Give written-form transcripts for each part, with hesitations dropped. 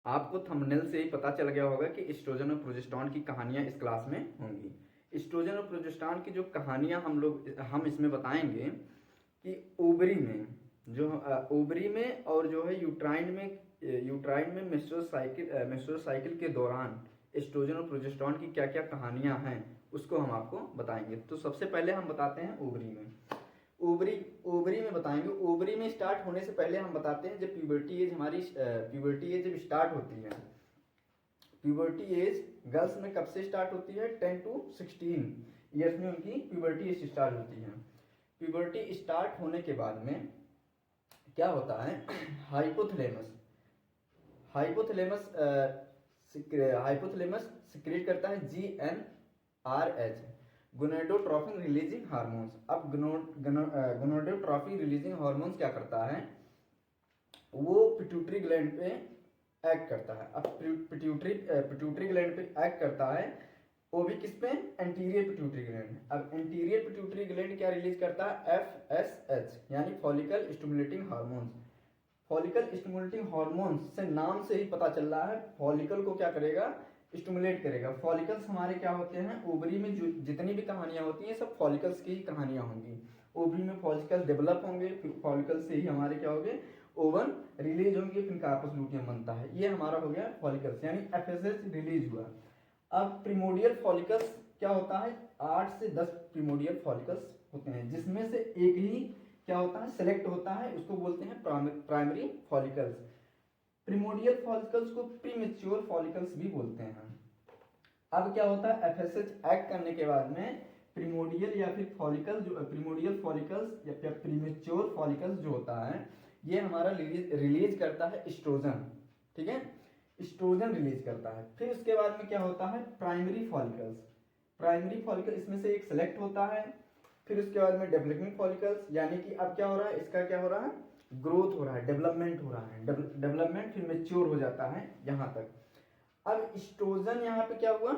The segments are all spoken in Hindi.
आपको थंबनेल से ही पता चल गया होगा कि एस्ट्रोजन और प्रोजेस्टेरॉन की कहानियां इस क्लास में होंगी। एस्ट्रोजन और प्रोजेस्टेरॉन की जो कहानियां हम इसमें बताएंगे कि ओवरी में ओवरी में और जो है यूट्राइन में मेस्ट्रुअल साइकिल के दौरान एस्ट्रोजन और प्रोजेस्टेरॉन की क्या क्या कहानियां हैं उसको हम आपको बताएंगे। तो सबसे पहले हम बताते हैं ओवरी में। ओवरी में बताएंगे। ओवरी में स्टार्ट होने से पहले हम बताते हैं जब प्यूबर्टी एज जब स्टार्ट होती है। प्यूबर्टी एज गर्ल्स में कब से स्टार्ट होती है? 10 to 16 ईयर्स में उनकी प्यूबर्टी एज स्टार्ट होती है। प्यूबर्टी स्टार्ट होने के बाद में क्या होता है, हाइपोथैलेमस सिक्रेट करता है GnRH, गोनेडोट्रोफिन रिलीजिंग हार्मोन्स। अब गोनेडोट्रोफिन रिलीजिंग हार्मोन्स क्या करता है, वो पिट्यूटरी ग्लैंड पे एक्ट करता है। अब पिट्यूटरी ग्लैंड पे एक्ट करता है, वो भी किस पे? Anterior pituitary gland. अब एंटीरियर पिट्यूटरी ग्लैंड क्या रिलीज करता है? FSH यानी follicle stimulating hormones. Follicle stimulating hormones से नाम से ही पता चल रहा है, फॉलिकल को क्या करेगा? स्टिमुलेट करेगा। फॉलिकल्स हमारे क्या होते हैं? ओवरी में जो जितनी भी कहानियां होती हैं सब फॉलिकल्स की ही कहानियां होंगी। ओवरी में फॉलिकल्स डेवलप होंगे, फॉलिकल से ही हमारे क्या होंगे? ओवन रिलीज होंगे, फिर कार्पस लूटियम बनता है। ये हमारा हो गया फॉलिकल्स यानी FSH रिलीज हुआ। अब प्रिमोडियल फॉलिकल्स क्या होता है? 8 से 10 प्रिमोडियल फॉलिकल्स होते हैं, जिसमें से एक ही क्या होता है? सेलेक्ट होता है, उसको बोलते हैं प्राइमरी फॉलिकल्स। प्रिमोडियल फॉलिकल्स को प्रीमेच्योर फॉलिकल्स भी बोलते हैं। अब क्या होता है? FSH एक्ट करने के बाद में प्रिमोडियल या फिर फॉलिकल जो प्रिमोडियल फॉलिकल्स या फिर प्रीमेच्योर फॉलिकल्स जो होता है ये हमारा रिलीज करता है एस्ट्रोजन। ठीक है, एस्ट्रोजन रिलीज करता है। फिर उसके बाद में क्या होता है? प्राइमरी फॉलिकल, इसमें से एक सेलेक्ट होता है। फिर उसके बाद में डेवलपिंग फॉलिकल्स, यानी कि अब क्या हो रहा है? इसका क्या हो रहा है? ग्रोथ हो रहा है, डेवलपमेंट हो रहा है। डेवलपमेंट फिर मेच्योर हो जाता है यहाँ तक। अब एस्ट्रोजन यहाँ पे क्या हुआ?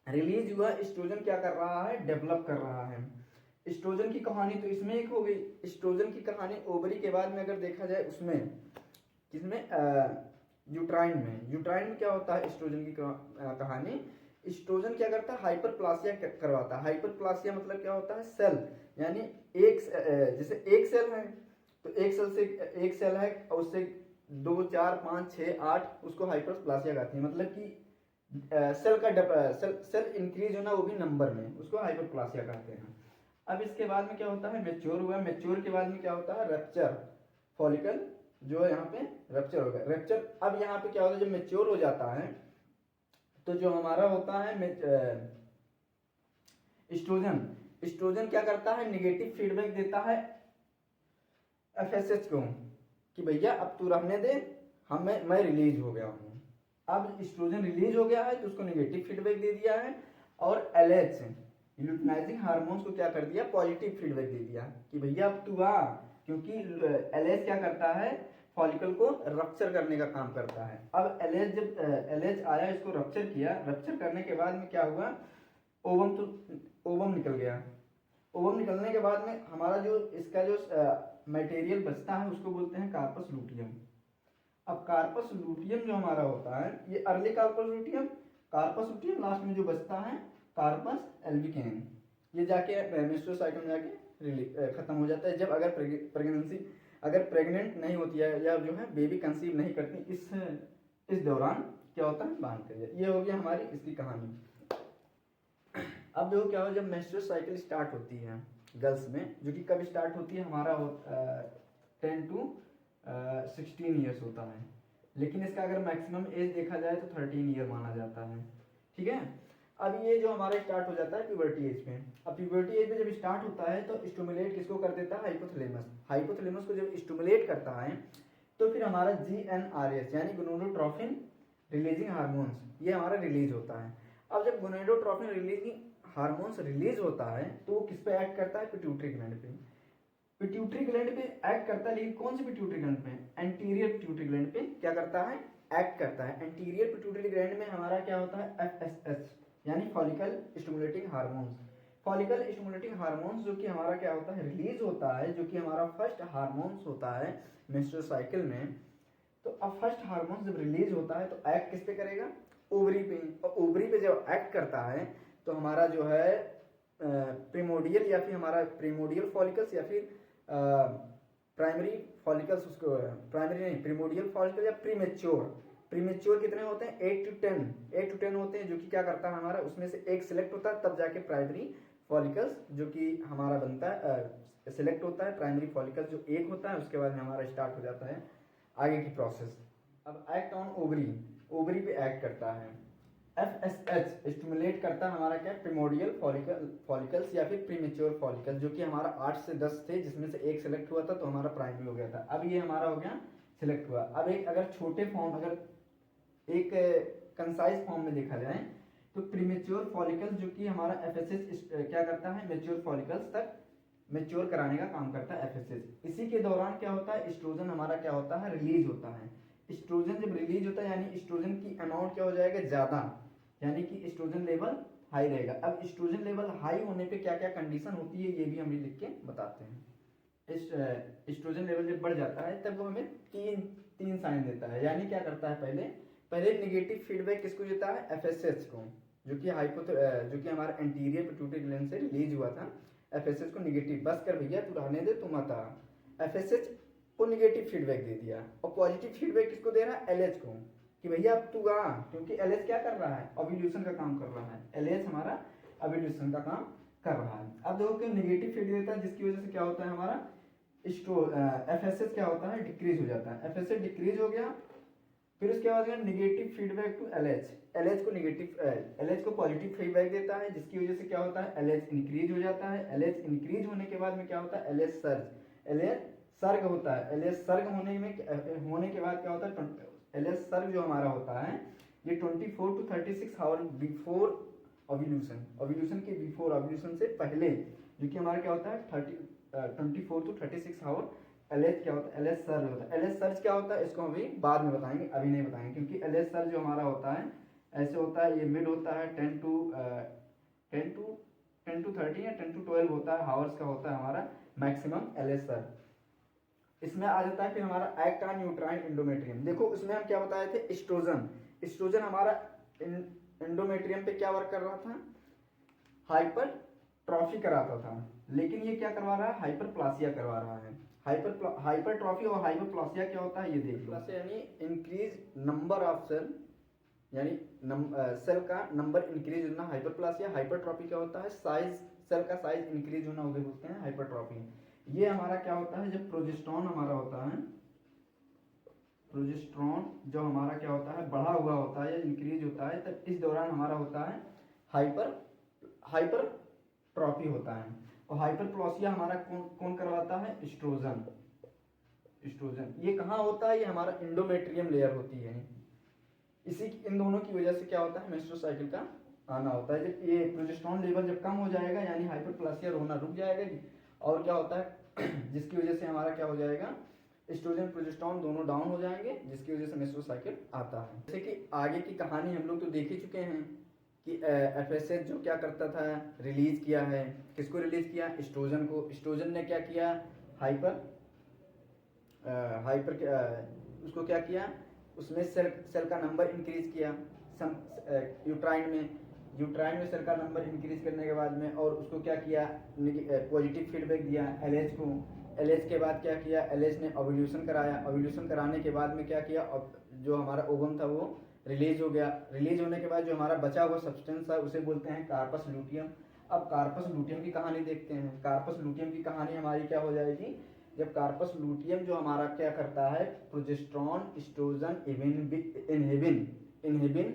रिलीज हुआ। एस्ट्रोजन क्या कर रहा है? डेवलप कर रहा है। एस्ट्रोजन की कहानी तो इसमें एक हो गई। एस्ट्रोजन की कहानी ओवरी के बाद में अगर देखा जाए उसमें किसमें? यूट्राइन में क्या होता है? एस्ट्रोजन की कहानी। एस्ट्रोजन क्या करता है? हाइपरप्लासिया करवाता है। हाइपरप्लासिया मतलब क्या होता है? सेल, यानी जैसे एक सेल है तो एक सेल है और उससे 2 4 5 6 8 उसको हाइपरप्लासिया कहते हैं। मतलब कि सेल इंक्रीज होना, वो भी नंबर में, उसको हाइपरप्लासिया कहते हैं। अब इसके बाद में क्या होता है? मेच्योर हुआ। मेच्योर के बाद में क्या होता है? रप्चर। फॉलिकल जो है यहाँ पे रप्चर हो गया। रप्चर अब यहाँ पे क्या होता है? जब मेच्योर हो जाता है तो जो हमारा होता है एस्ट्रोजन क्या करता है? निगेटिव फीडबैक देता है FSH को कि भैया अब तू रहने दे, मैं रिलीज हो गया हूँ। अब एस्ट्रोजन रिलीज हो गया है तो उसको नेगेटिव फीडबैक दे दिया है, और LH ल्यूटिनाइजिंग हार्मोन्स को क्या कर दिया? पॉजिटिव फीडबैक दे दिया कि भैया अब तू आ, क्योंकि LH क्या करता है? फॉलिकल को रप्चर करने का काम करता है। अब LH आया, इसको रप्चर किया। रप्चर करने के बाद में क्या हुआ? ओवम निकल गया। ओवम निकलने के बाद में हमारा जो इसका जो मटेरियल बचता है उसको बोलते हैं कार्पस लूटियम। अब कार्पस लूटियम जो हमारा होता है ये अर्ली कार्पस लूटियम लास्ट में जो बचता है कार्पस एल्बिकेन, ये जाके मेंस्ट्रुअल साइकिल में जाके खत्म हो जाता है जब अगर प्रेग्नेंट नहीं होती है या जो है बेबी कंसीव नहीं करती, इस दौरान क्या होता है? बांध कर जाए। ये हो गया हमारी इसकी कहानी। अब देखो क्या हो, जब मेंस्ट्रुअल साइकिल स्टार्ट होती है गर्ल्स में, जो कि कब स्टार्ट होती है? हमारा 10 to 16 ईयर्स होता है, लेकिन इसका अगर मैक्सिमम एज देखा जाए तो 13 ईयर माना जाता है। ठीक है, अब ये जो हमारा स्टार्ट हो जाता है प्यूबर्टी एज में। अब प्यूबर्टी एज में जब स्टार्ट होता है तो स्टिमुलेट किसको कर देता है? हाइपोथैलेमस को जब स्टिमुलेट करता है तो फिर हमारा GnRH यानी गोनेडोट्रोफिन रिलीजिंग हार्मोन्स ये हमारा रिलीज होता है। अब जब गोनेडोट्रोफिन रिलीजिंग हार्मोन्स रिलीज होता है तो वो किस पे एक्ट करता है? पिट्यूटरी ग्लैंड पे। पिट्यूटरी ग्लैंड पे एक्ट करता है, लेकिन कौन सी पिट्यूटरी ग्लैंड पे? एंटीरियर पिट्यूटरी ग्लैंड पे क्या करता है? एक्ट करता है। एंटीरियर पिट्यूटरी ग्लैंड में हमारा क्या होता है? FSH यानी follicle stimulating hormones. Follicle stimulating hormones जो कि हमारा क्या होता है? रिलीज होता है, जो कि हमारा फर्स्ट हार्मोन्स होता है मेंस्ट्रुअल साइकिल में। तो अब फर्स्ट हार्मोन जब रिलीज होता है तो एक्ट किस पे करेगा, ओवरी पे, और ओवरी पे जब एक्ट करता है तो हमारा जो है प्रीमोडियल या फिर हमारा प्रीमोडियल फॉलिकल्स या फिर प्राइमरी फॉलिकल्स, उसको प्राइमरी नहीं प्रीमोडियल फॉलिकल या प्रीमेच्योर, प्रीमेच्योर कितने होते हैं 8 to 10 होते हैं, जो कि क्या करता है हमारा उसमें से एक सिलेक्ट होता है तब जाके प्राइमरी फॉलिकल्स जो कि हमारा बनता है सिलेक्ट होता है, प्राइमरी फॉलिकल्स जो एक होता है उसके बाद में हमारा स्टार्ट हो जाता है आगे की प्रोसेस। अब एक्ट ऑन ओवरी, ओवरी पे एक्ट करता है। FSH स्टिमुलेट करता है हमारा क्या, प्रीमोडियल फॉलिकल्स या फिर प्रीमेच्योर फॉलिकल्स, जो कि हमारा 8 से 10 थे जिसमें से एक सिलेक्ट हुआ था तो हमारा प्राइमरी हो गया था। अब ये हमारा हो गया सिलेक्ट हुआ। अब एक अगर छोटे फॉर्म, अगर एक कंसाइज फॉर्म में देखा जाए तो प्रीमेच्योर फॉलिकल्स जो कि हमारा FSH क्या करता है, मेच्योर फॉलिकल्स तक मेच्योर कराने का काम करता है FSH। इसी के दौरान क्या होता है, एस्ट्रोजन हमारा क्या होता है, रिलीज होता है। एस्ट्रोजन जब रिलीज होता है यानी एस्ट्रोजन की अमाउंट क्या हो जाएगा, ज़्यादा, यानी कि एस्ट्रोजन लेवल हाई रहेगा। अब एस्ट्रोजन लेवल हाई होने पे क्या क्या कंडीशन होती है ये भी हम लिख के बताते हैं। एस्ट्रोजन लेवल जब बढ़ जाता है तब वो हमें तीन साइन देता है, यानी क्या करता है, पहले निगेटिव फीडबैक किसको देता है, FSH को, जो कि हमारा एंटीरियर पिट्यूटरी ग्लैंड से रिलीज हुआ था। FSH को निगेटिव, बस कर भैया तू रहने दे, तू मत आ। FSH को निगेटिव फीडबैक दे दिया, और पॉजिटिव फीडबैक किसको दे रहा है, LH को, कि भैया अब तू आ, क्योंकि LH क्या कर रहा है, ओव्यूलेशन का काम कर रहा है। LH हमारा ओव्यूलेशन का काम कर रहा है। अब देखो कि निगेटिव फीडबैक देता है जिसकी वजह से क्या होता है हमारा FSH क्या होता है, डिक्रीज हो जाता है। FSH डिक्रीज हो गया, फिर उसके बाद निगेटिव फीडबैक टू LH को पॉजिटिव फीडबैक देता है, जिसकी वजह से क्या होता है, LH इंक्रीज हो जाता है। LH इंक्रीज होने के बाद में क्या होता है, LH सर्ग होता है। LH सर्ग होने के बाद क्या होता है, LH सर्ग जो हमारा होता है ये 24 to 36 आवर बिफोर ओव्यूलेशन के बिफोर, ओव्यूलेशन से पहले, जो कि हमारा क्या होता है 24 to 36 आवर LH क्या होता है, LH सर्ज होता है। LH सर्ज क्या होता है इसको हम अभी बाद में बताएंगे, अभी नहीं बताएंगे, क्योंकि LH सर्ज जो हमारा होता है ऐसे होता है, ये मिड होता है 10 to 13 या 10 to 12 होता है हावर्स का होता है हमारा मैक्सिमम LH सर्ज। इसमें आ जाता है फिर हमारा एक्ट ऑन यूट्राइन एंडोमेट्रियम। देखो उसमें हम क्या बताए थे, एस्ट्रोजन हमारा एंडोमेट्रियम पे क्या वर्क कर रहा था, हाइपर ट्रॉफी कराता था, लेकिन ये क्या करवा रहा है, हाइपरप्लासिया करवा रहा है। हाइपरट्रॉफी और हाइपरप्लासिया क्या होता है ये देख लो, यानी इंक्रीज नंबर ऑफ सेल, यानी सेल का नंबर इंक्रीज होना हाइपरप्लासिया। हाइपरट्रॉफी क्या होता है, साइज, सेल का साइज इंक्रीज होना उसे बोलते हैं हाइपरट्रॉफी। ये हमारा क्या होता है, जब प्रोजेस्टेरॉन हमारा होता है, प्रोजेस्टेरॉन जो हमारा क्या होता है बढ़ा हुआ होता है या इंक्रीज होता है, तब इस दौरान हमारा होता है हाइपरट्रॉफी होता है। और हाइपरप्लासिया हमारा कौन करवाता है, एस्ट्रोजन। ये कहाँ होता है, ये हमारा एंडोमेट्रियम लेयर होती है। इन दोनों की वजह से क्या होता है, मेंस्ट्रुअल साइकिल का आना होता है। जब ये प्रोजेस्टेरॉन लेवल जब कम हो जाएगा यानी हाइपरप्लासिया होना रुक जाएगा, और क्या होता है जिसकी वजह से हमारा क्या हो जाएगा, एस्ट्रोजन प्रोजेस्टेरॉन दोनों डाउन हो जाएंगे, जिसकी वजह से मेंस्ट्रुअल साइकिल आता है। जैसे कि आगे की कहानी हम लोग तो देख ही चुके हैं कि FSH जो क्या करता था, रिलीज किया है, किसको रिलीज किया, एस्ट्रोजन को। एस्ट्रोजन ने क्या किया, उसको क्या किया, उसमें सेल का नंबर इंक्रीज किया यूट्राइन में सेल का नंबर इंक्रीज करने के बाद में, और उसको क्या किया, पॉजिटिव फीडबैक दिया LH को। LH के बाद क्या किया, LH ने ओव्यूलेशन कराया। ओव्यूलेशन कराने के बाद में क्या किया, जो हमारा ओवम था वो रिलीज हो गया। रिलीज होने के बाद जो हमारा बचा हुआ सब्सटेंस है उसे बोलते हैं कार्पस लूटियम। अब कार्पस लूटियम की कहानी देखते हैं। कार्पस लूटियम की कहानी हमारी क्या हो जाएगी, जब कार्पस लूटियम जो हमारा क्या करता है, प्रोजेस्टेरॉन, एस्ट्रोजन, इनहिबिन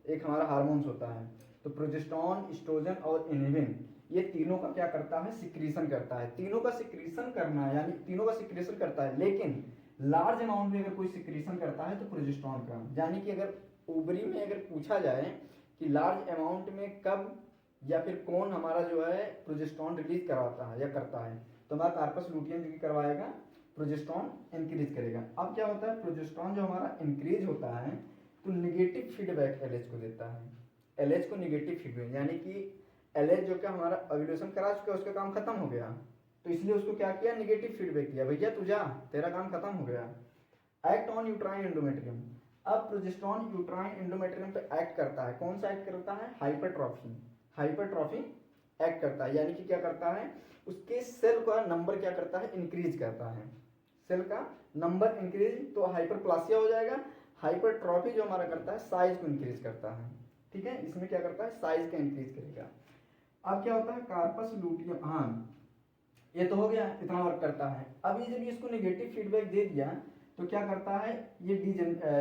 एक हमारा हार्मोन्स होता है। तो प्रोजेस्टेरॉन, एस्ट्रोजन और इनहिबिन ये तीनों का क्या करता है, सिक्रीशन करता है। तीनों का सिक्रीशन करना यानी तीनों का सिक्रीशन करता है, लेकिन लार्ज अमाउंट में अगर कोई सिक्रीशन करता है तो प्रोजेस्टेरॉन का। यानी कि अगर ओवरी में अगर पूछा जाए कि लार्ज अमाउंट में कब या फिर कौन हमारा जो है प्रोजेस्टेरॉन रिलीज कराता है या करता है, तो हमारा कार्पस लूटियम जो करवाएगा, प्रोजेस्टेरॉन इंक्रीज करेगा। अब क्या होता है, प्रोजेस्टेरॉन जो हमारा इंक्रीज होता है तो निगेटिव फीडबैक LH को देता है। LH को निगेटिव फीडबैक, यानी कि LH जो क्या हमारा ओव्यूलेशन करा चुका है, उसका काम खत्म हो गया, तो इसलिए उसको क्या किया, निगेटिव फीडबैक दिया, भैया तू जा, तेरा काम खत्म हो गया। Act on uterine endometrium. अब प्रोजेस्टेरॉन यूट्राइन एंडोमेट्रियम पे एक्ट करता है, कौन सा एक्ट करता है? हाइपरट्रॉफी। हाइपरट्रॉफी एक्ट करता है, यानी कि क्या करता है, उसके सेल का नंबर क्या करता है? इंक्रीज करता है। सेल का नंबर इंक्रीज, तो हाइपरप्लासिया हो जाएगा। हाइपरट्रॉफी जो हमारा करता है साइज को इंक्रीज करता है, ठीक है, इसमें क्या करता है? साइज का इंक्रीज करेगा। अब क्या होता है? कार्पस लूटियम, हाँ ये तो हो गया, इतना वर्क करता है। अब ये जब इसको नेगेटिव फीडबैक दे दिया तो क्या करता है? ये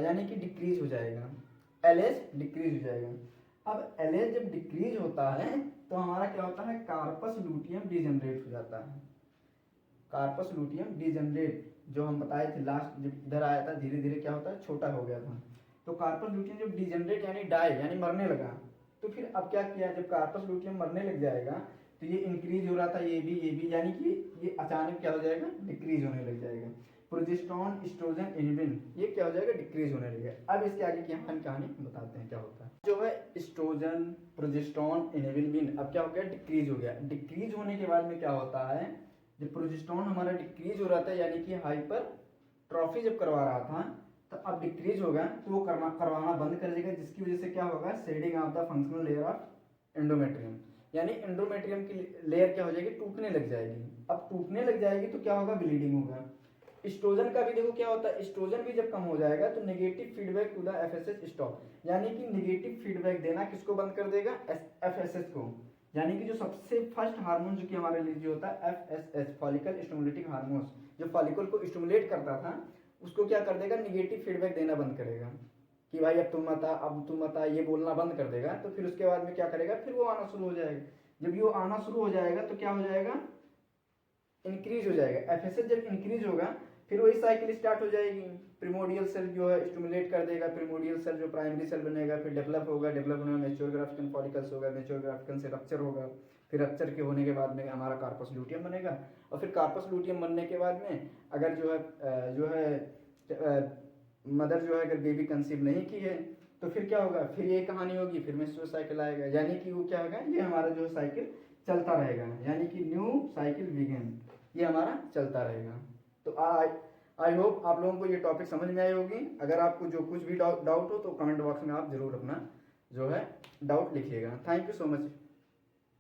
यानी कि डिक्रीज हो जाएगा, एलएच डिक्रीज हो जाएगा। अब एलएच जब डिक्रीज होता है तो हमारा क्या होता है? कार्पस लूटियम डिजेनरेट हो जाता है। कार्पस लूटियम डिजेनरेट जो हम बताए थे लास्ट, जब इधर आया था धीरे धीरे क्या होता है? छोटा हो गया था। तो कार्पस लूटियम जब डिजेनरेट यानी डाई यानी मरने लगा, तो फिर अब क्या किया? जब कार्पस लूटियम मरने लग जाएगा तो ये इंक्रीज हो रहा था, ये भी, यानी कि ये अचानक क्या हो जाएगा? डिक्रीज होने लग जाएगा। प्रोजेस्टेरॉन एस्ट्रोजन इनहिबिन ये क्या हो जाएगा? डिक्रीज होने लगेगा। अब इसके आगे की कहानी बताते हैं क्या होता है। जो है एस्ट्रोजन प्रोजेस्टेरॉन इनहिबिन अब क्या हो गया? डिक्रीज हो गया। डिक्रीज होने के बाद में क्या होता है? जब प्रोजेस्टेरॉन हमारा डिक्रीज हो रहा था, यानी कि हाइपरट्रॉफी जब करवा रहा था, तो अब डिक्रीज होगा तो वो करवाना बंद कर देगा, जिसकी वजह से क्या होगा? Shedding of the functional layer of endometrium, यानी एंडोमेट्रियम की लेयर क्या हो जाएगी? टूटने लग जाएगी। अब टूटने लग जाएगी तो क्या होगा? ब्लीडिंग होगा। एस्ट्रोजन का भी देखो क्या होता है? एस्ट्रोजन भी जब कम हो जाएगा तो negative feedback to the FSH stop, यानी कि नेगेटिव फीडबैक देना किसको बंद कर देगा? एफएसएच को। यानी कि जो सबसे फर्स्ट हार्मोन जो कि हमारे लिए जो होता है एफएसएच, फॉलिकल स्टिमुलेटिंग हार्मोन, जो फॉलिकल को स्टिमुलेट करता था, उसको क्या कर देगा? निगेटिव फीडबैक देना बंद करेगा कि भाई अब तुम मत आ, अब तुम मत आ, ये बोलना बंद कर देगा। तो फिर उसके बाद में क्या करेगा? फिर वो आना शुरू हो जाएगा। जब ये आना शुरू हो जाएगा तो क्या हो जाएगा? इंक्रीज हो जाएगा। एफएसएच जब इंक्रीज होगा फिर वही साइकिल स्टार्ट हो जाएगी। प्रिमोडियल सेल जो है स्टिमुलेट कर देगा, प्रिमोडियल सेल जो प्राइमरी सेल बनेगा, फिर डेवलप होगा, डेवलप होने में मैच्योर ग्राफ्टिकन फॉलिकल्स होगा, मैच्योर ग्राफ्टिकन से रप्चर होगा, फिर रप्चर के होने के बाद में हमारा कार्पस लूटियम बनेगा। और फिर कार्पस लूटियम बनने के बाद में अगर जो है मदर जो है अगर बेबी कंसीव नहीं की है तो फिर क्या होगा? फिर ये कहानी होगी, फिर मेंस्ट्रुअल साइकिल आएगा, यानी कि वो क्या होगा? ये हमारा जो साइकिल चलता रहेगा, यानी कि न्यू साइकिल बिगिन, ये हमारा चलता रहेगा। तो आई होप आप लोगों को ये टॉपिक समझ में आई होगी। अगर आपको जो कुछ भी डाउट हो तो कमेंट बॉक्स में आप जरूर अपना जो है डाउट लिखिएगा। Thank you so much.